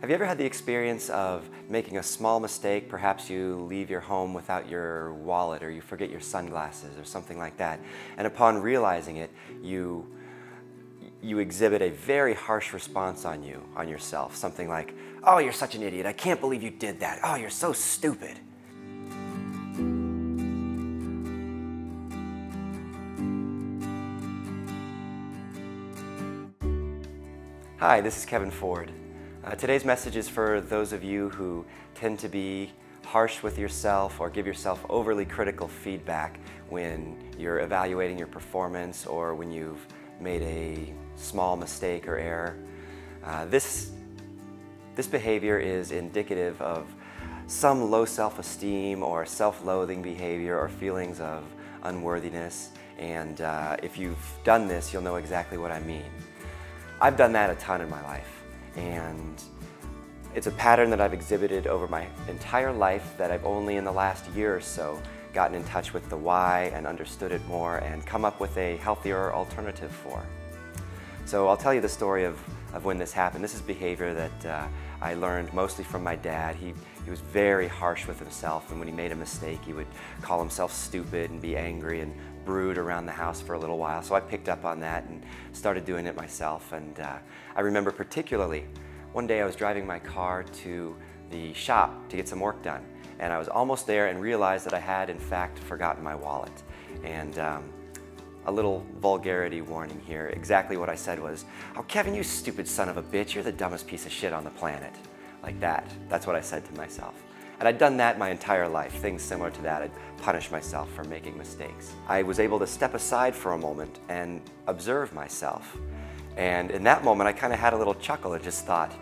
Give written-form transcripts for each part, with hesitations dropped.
Have you ever had the experience of making a small mistake? Perhaps you leave your home without your wallet, or you forget your sunglasses or something like that. And upon realizing it, you exhibit a very harsh response on yourself. Something like, "Oh, you're such an idiot. I can't believe you did that. Oh, you're so stupid." Hi, this is Kevin Ford. Today's message is for those of you who tend to be harsh with yourself or give yourself overly critical feedback when you're evaluating your performance or when you've made a small mistake or error. This behavior is indicative of some low self-esteem or self-loathing behavior or feelings of unworthiness, and if you've done this, you'll know exactly what I mean. I've done that a ton in my life, and it's a pattern that I've exhibited over my entire life that I've only in the last year or so gotten in touch with the why and understood it more and come up with a healthier alternative for. So I'll tell you the story of when this happened. This is behavior that I learned mostly from my dad. He was very harsh with himself, and when he made a mistake, he would call himself stupid and be angry and brood around the house for a little while. So I picked up on that and started doing it myself. And I remember particularly one day I was driving my car to the shop to get some work done, and I was almost there and realized that I had in fact forgotten my wallet. And a little vulgarity warning here. Exactly what I said was, "Oh, Kevin, you stupid son of a bitch, you're the dumbest piece of shit on the planet." Like that. That's what I said to myself. And I'd done that my entire life, things similar to that. I'd punished myself for making mistakes. I was able to step aside for a moment and observe myself. And in that moment, I kind of had a little chuckle and just thought,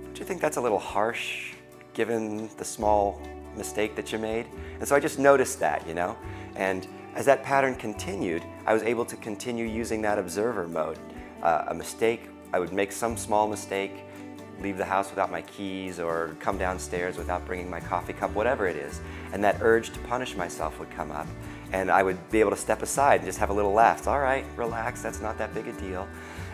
"Don't you think that's a little harsh, given the small mistake that you made?" And so I just noticed that, you know? And as that pattern continued, I was able to continue using that observer mode. A mistake, I would make some small mistake, leave the house without my keys or come downstairs without bringing my coffee cup, whatever it is. And that urge to punish myself would come up, and I would be able to step aside and just have a little laugh. It's all right, relax, that's not that big a deal.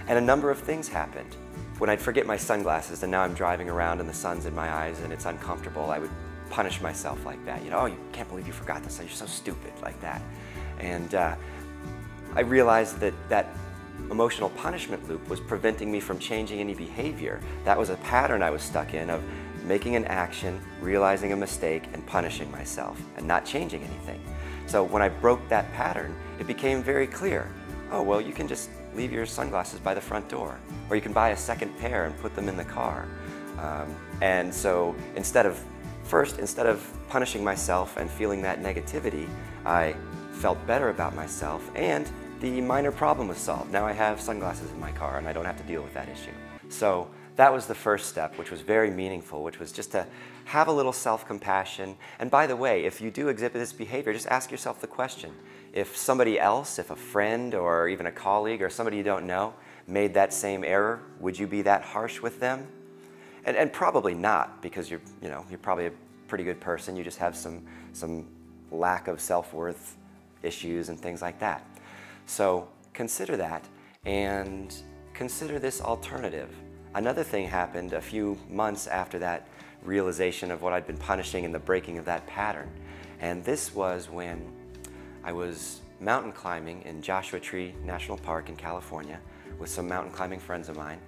And a number of things happened. When I'd forget my sunglasses and now I'm driving around and the sun's in my eyes and it's uncomfortable, I would punish myself like that. You know, "Oh, you can't believe you forgot this, you're so stupid," like that. And I realized that that emotional punishment loop was preventing me from changing any behavior. That was a pattern I was stuck in of making an action, realizing a mistake, and punishing myself, and not changing anything. So when I broke that pattern, it became very clear. Oh, well, you can just leave your sunglasses by the front door, or you can buy a second pair and put them in the car. And so instead of punishing myself and feeling that negativity, I felt better about myself, and the minor problem was solved. Now I have sunglasses in my car and I don't have to deal with that issue. So that was the first step, which was very meaningful, which was just to have a little self-compassion. And by the way, if you do exhibit this behavior, just ask yourself the question. If somebody else, if a friend or even a colleague or somebody you don't know made that same error, would you be that harsh with them? And probably not, because you're probably a pretty good person. You just have some lack of self-worth issues and things like that. So consider that, and consider this alternative. Another thing happened a few months after that realization of what I'd been punishing and the breaking of that pattern. And this was when I was mountain climbing in Joshua Tree National Park in California with some mountain climbing friends of mine.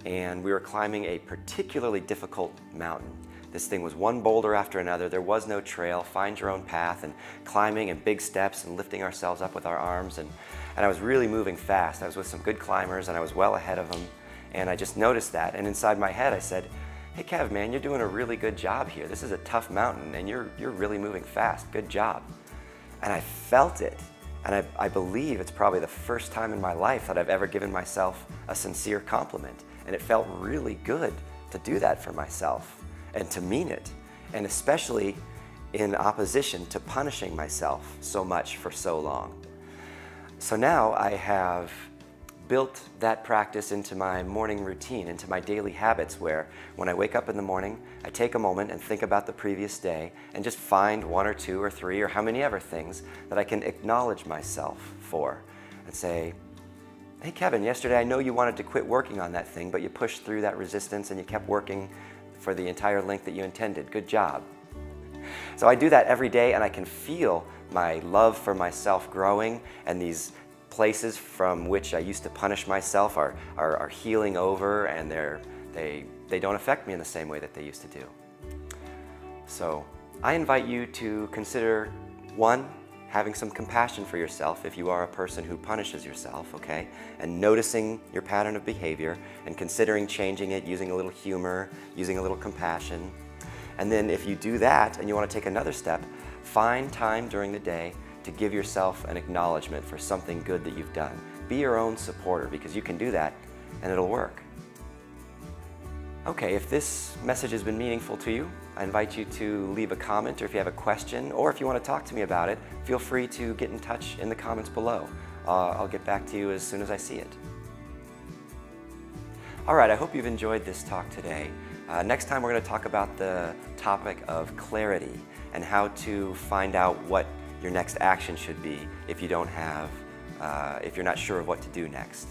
And we were climbing a particularly difficult mountain. This thing was one boulder after another. There was no trail. Find your own path, and climbing and big steps and lifting ourselves up with our arms. And I was really moving fast. I was with some good climbers and I was well ahead of them. And I just noticed that. And inside my head I said, "Hey Kev, man, you're doing a really good job here. This is a tough mountain and you're really moving fast. Good job." And I felt it. And I believe it's probably the first time in my life that I've ever given myself a sincere compliment. And it felt really good to do that for myself and to mean it, and especially in opposition to punishing myself so much for so long. So now I have built that practice into my morning routine, into my daily habits, where when I wake up in the morning, I take a moment and think about the previous day and just find one or two or three or how many ever things that I can acknowledge myself for and say, Hey Kevin, yesterday I know you wanted to quit working on that thing, but you pushed through that resistance and you kept working for the entire length that you intended. Good job. So I do that every day, and I can feel my love for myself growing, and these places from which I used to punish myself are healing over, and they don't affect me in the same way that they used to do. So I invite you to consider, one, having some compassion for yourself if you are a person who punishes yourself, okay? And noticing your pattern of behavior and considering changing it, using a little humor, using a little compassion. And then if you do that and you want to take another step, find time during the day to give yourself an acknowledgement for something good that you've done. Be your own supporter, because you can do that and it'll work. Okay, if this message has been meaningful to you, I invite you to leave a comment, or if you have a question, or if you want to talk to me about it, feel free to get in touch in the comments below. I'll get back to you as soon as I see it. All right, I hope you've enjoyed this talk today. Next time we're going to talk about the topic of clarity and how to find out what your next action should be if you don't have, if you're not sure of what to do next.